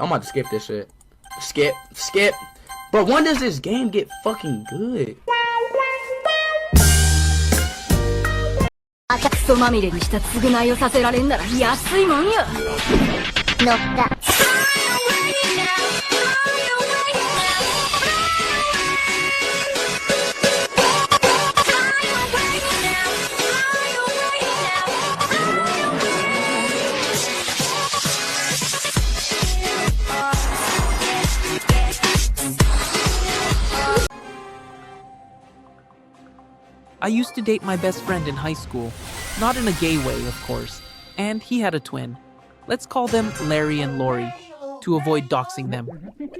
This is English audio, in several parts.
I'm about to skip this shit. Skip. But when does this game get fucking good? クソまみれにした償いをさせられんなら安いもんよ。乗った。I used to date my best friend in high school. Not in a gay way, of course. And he had a twin. Let's call them Larry and Lori, to avoid doxing them.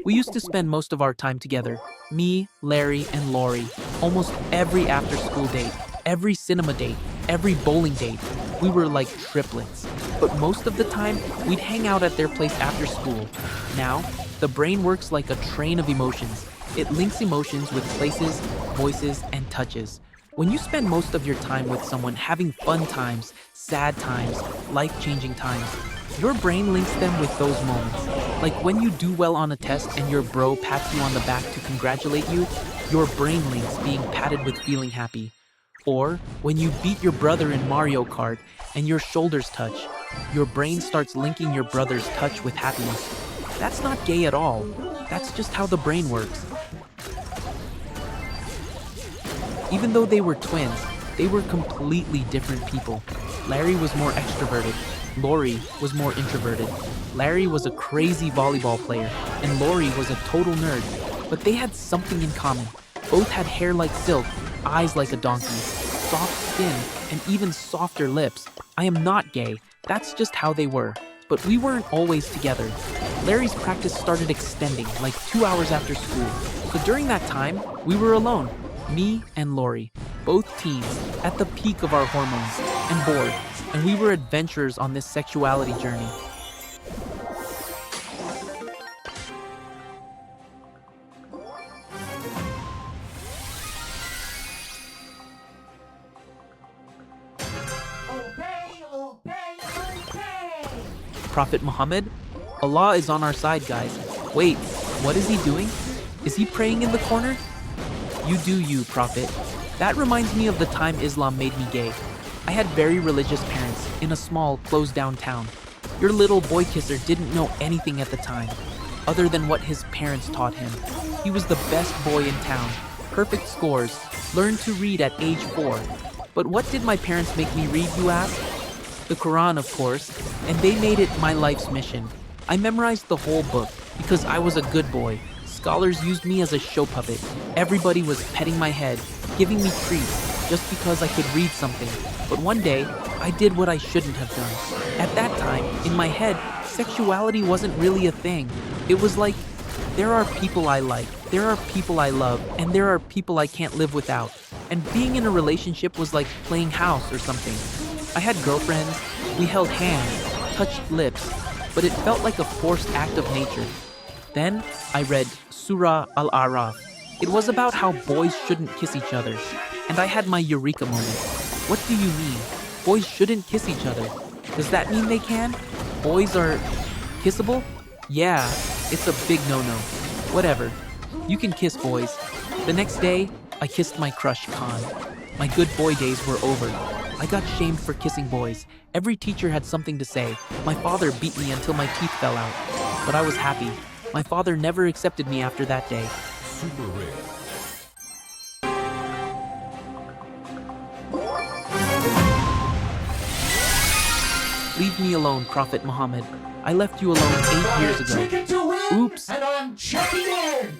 We used to spend most of our time together. Me, Larry, and Lori. Almost every after-school date, every cinema date, every bowling date. We were like triplets. But most of the time, we'd hang out at their place after school. Now, the brain works like a train of emotions. It links emotions with places, voices, and touches. When you spend most of your time with someone having fun times, sad times, life-changing times, your brain links them with those moments. Like when you do well on a test and your bro pats you on the back to congratulate you, your brain links being patted with feeling happy. Or when you beat your brother in Mario Kart and your shoulders touch, your brain starts linking your brother's touch with happiness. That's not gay at all. That's just how the brain works. Even though they were twins, they were completely different people. Larry was more extroverted. Lori was more introverted. Larry was a crazy volleyball player, and Lori was a total nerd. But they had something in common. Both had hair like silk, eyes like a donkey, soft skin, and even softer lips. I am not gay. That's just how they were. But we weren't always together. Larry's practice started extending, like 2 hours after school. So during that time, we were alone. Me and Lori, both teens, at the peak of our hormones, and bored, and we were adventurers on this sexuality journey. Prophet Muhammad? Allah is on our side, guys. Wait, what is he doing? Is he praying in the corner? You do you, Prophet. That reminds me of the time Islam made me gay. I had very religious parents in a small, closed-down town. Your little boy kisser didn't know anything at the time, other than what his parents taught him. He was the best boy in town, perfect scores, learned to read at age 4. But what did my parents make me read, you ask? The Quran, of course, and they made it my life's mission. I memorized the whole book because I was a good boy. Scholars used me as a show puppet. Everybody was petting my head, giving me treats, just because I could read something. But one day, I did what I shouldn't have done. At that time, in my head, sexuality wasn't really a thing. It was like, there are people I like, there are people I love, and there are people I can't live without. And being in a relationship was like playing house or something. I had girlfriends, we held hands, touched lips, but it felt like a forced act of nature. Then, I read Surah Al-A'raf. It was about how boys shouldn't kiss each other. And I had my eureka moment. What do you mean? Boys shouldn't kiss each other. Does that mean they can? Boys are kissable? Yeah, it's a big no-no. Whatever. You can kiss boys. The next day, I kissed my crush, Khan. My good boy days were over. I got shamed for kissing boys. Every teacher had something to say. My father beat me until my teeth fell out. But I was happy. My father never accepted me after that day. Super rare. Leave me alone, Prophet Muhammad. I left you alone 8 years ago. Ticket to win, Oops. and I'm checking in.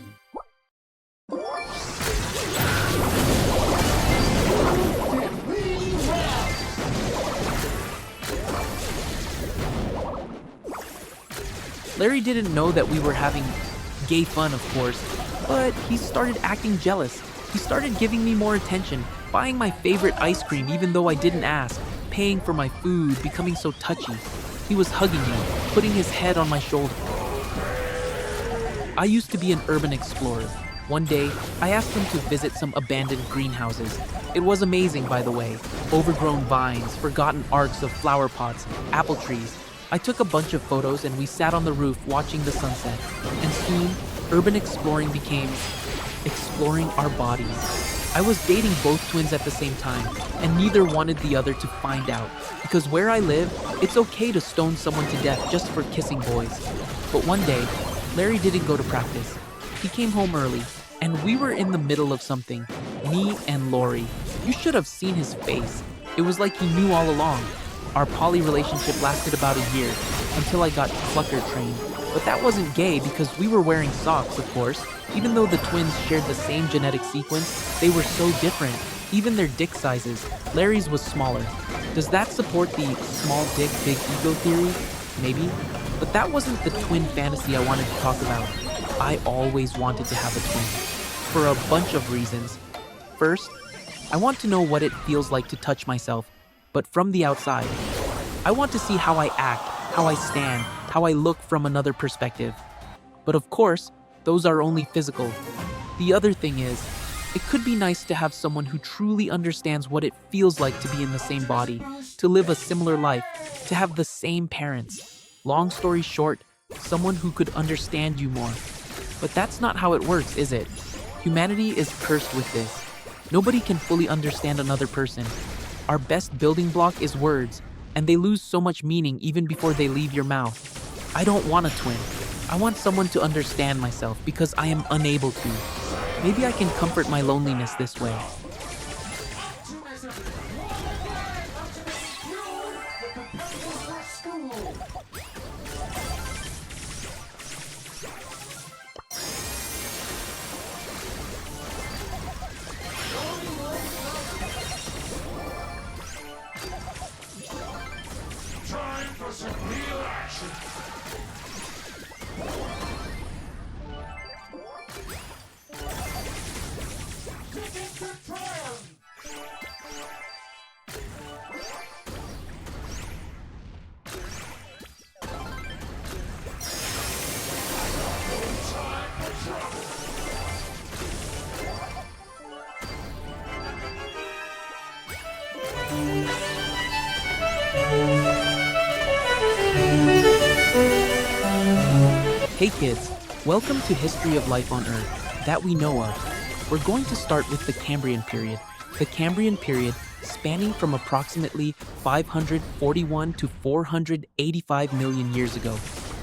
Larry didn't know that we were having gay fun, of course, but he started acting jealous. He started giving me more attention, buying my favorite ice cream even though I didn't ask, paying for my food, becoming so touchy. He was hugging me, putting his head on my shoulder. I used to be an urban explorer. One day, I asked him to visit some abandoned greenhouses. It was amazing, by the way. Overgrown vines, forgotten arcs of flower pots, apple trees. I took a bunch of photos and we sat on the roof watching the sunset. And soon, urban exploring became exploring our bodies. I was dating both twins at the same time, and neither wanted the other to find out. Because where I live, it's okay to stone someone to death just for kissing boys. But one day, Larry didn't go to practice. He came home early, and we were in the middle of something. Me and Lori. You should have seen his face. It was like he knew all along. Our poly relationship lasted about a year, until I got clucker trained. But that wasn't gay because we were wearing socks, of course. Even though the twins shared the same genetic sequence, they were so different. Even their dick sizes. Larry's was smaller. Does that support the small dick, big ego theory? Maybe. But that wasn't the twin fantasy I wanted to talk about. I always wanted to have a twin. For a bunch of reasons. First, I want to know what it feels like to touch myself, but from the outside. I want to see how I act, how I stand, how I look from another perspective. But of course, those are only physical. The other thing is, it could be nice to have someone who truly understands what it feels like to be in the same body, to live a similar life, to have the same parents. Long story short, someone who could understand you more. But that's not how it works, is it? Humanity is cursed with this. Nobody can fully understand another person. Our best building block is words, and they lose so much meaning even before they leave your mouth. I don't want a twin. I want someone to understand myself because I am unable to. Maybe I can comfort my loneliness this way. Time for some real action. Hey kids, welcome to History of Life on Earth, that we know of. We're going to start with the Cambrian period. The Cambrian period, spanning from approximately 541 to 485 million years ago,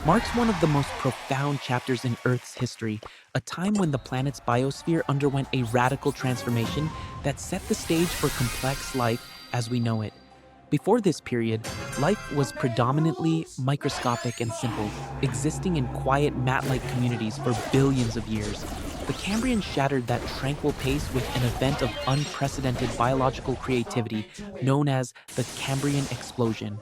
marks one of the most profound chapters in Earth's history, a time when the planet's biosphere underwent a radical transformation that set the stage for complex life as we know it. Before this period, life was predominantly microscopic and simple, existing in quiet mat-like communities for billions of years. The Cambrian shattered that tranquil pace with an event of unprecedented biological creativity known as the Cambrian explosion.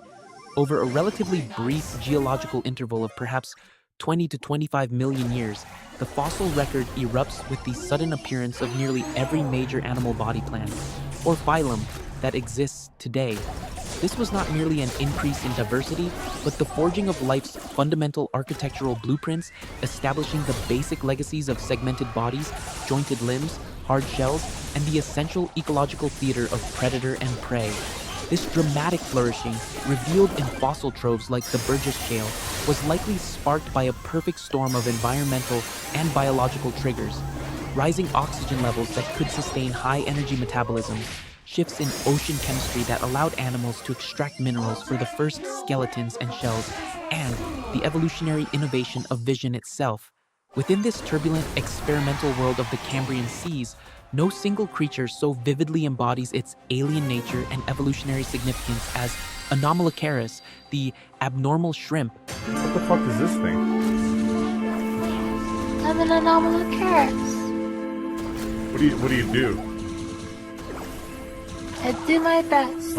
Over a relatively brief geological interval of perhaps 20 to 25 million years, the fossil record erupts with the sudden appearance of nearly every major animal body plan, or phylum, that exists today. This was not merely an increase in diversity, but the forging of life's fundamental architectural blueprints, establishing the basic legacies of segmented bodies, jointed limbs, hard shells, and the essential ecological theater of predator and prey. This dramatic flourishing, revealed in fossil troves like the Burgess Shale, was likely sparked by a perfect storm of environmental and biological triggers. Rising oxygen levels that could sustain high-energy metabolism, shifts in ocean chemistry that allowed animals to extract minerals for the first skeletons and shells, and the evolutionary innovation of vision itself. Within this turbulent, experimental world of the Cambrian seas, no single creature so vividly embodies its alien nature and evolutionary significance as Anomalocaris, the abnormal shrimp. What the fuck is this thing? I'm an Anomalocaris. What do you do? I do my best.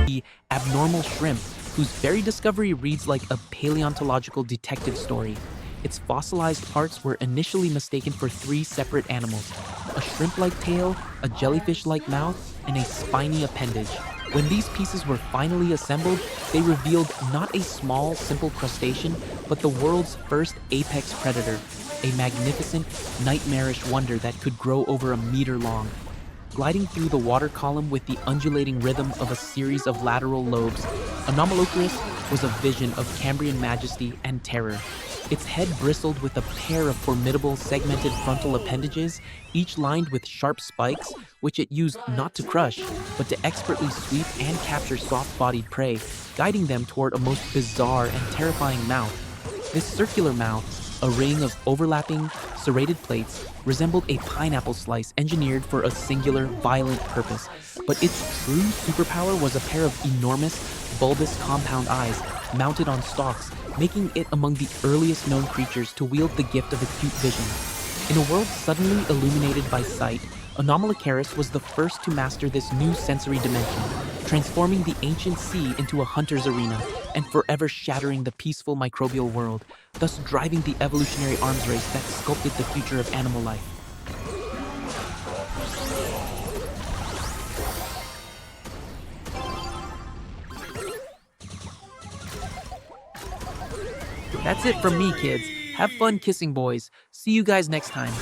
The abnormal shrimp, whose very discovery reads like a paleontological detective story. Its fossilized parts were initially mistaken for three separate animals: a shrimp-like tail, a jellyfish-like mouth, and a spiny appendage. When these pieces were finally assembled, they revealed not a small, simple crustacean, but the world's first apex predator, a magnificent, nightmarish wonder that could grow over a meter long. gliding through the water column with the undulating rhythm of a series of lateral lobes. Anomalocaris was a vision of Cambrian majesty and terror. Its head bristled with a pair of formidable segmented frontal appendages, each lined with sharp spikes, which it used not to crush, but to expertly sweep and capture soft-bodied prey, guiding them toward a most bizarre and terrifying mouth. This circular mouth, a ring of overlapping, serrated plates, resembled a pineapple slice engineered for a singular, violent purpose. But its true superpower was a pair of enormous, bulbous compound eyes mounted on stalks, making it among the earliest known creatures to wield the gift of acute vision. In a world suddenly illuminated by sight, Anomalocaris was the first to master this new sensory dimension, transforming the ancient sea into a hunter's arena and forever shattering the peaceful microbial world, thus driving the evolutionary arms race that sculpted the future of animal life. That's it from me, kids. Have fun kissing boys. See you guys next time.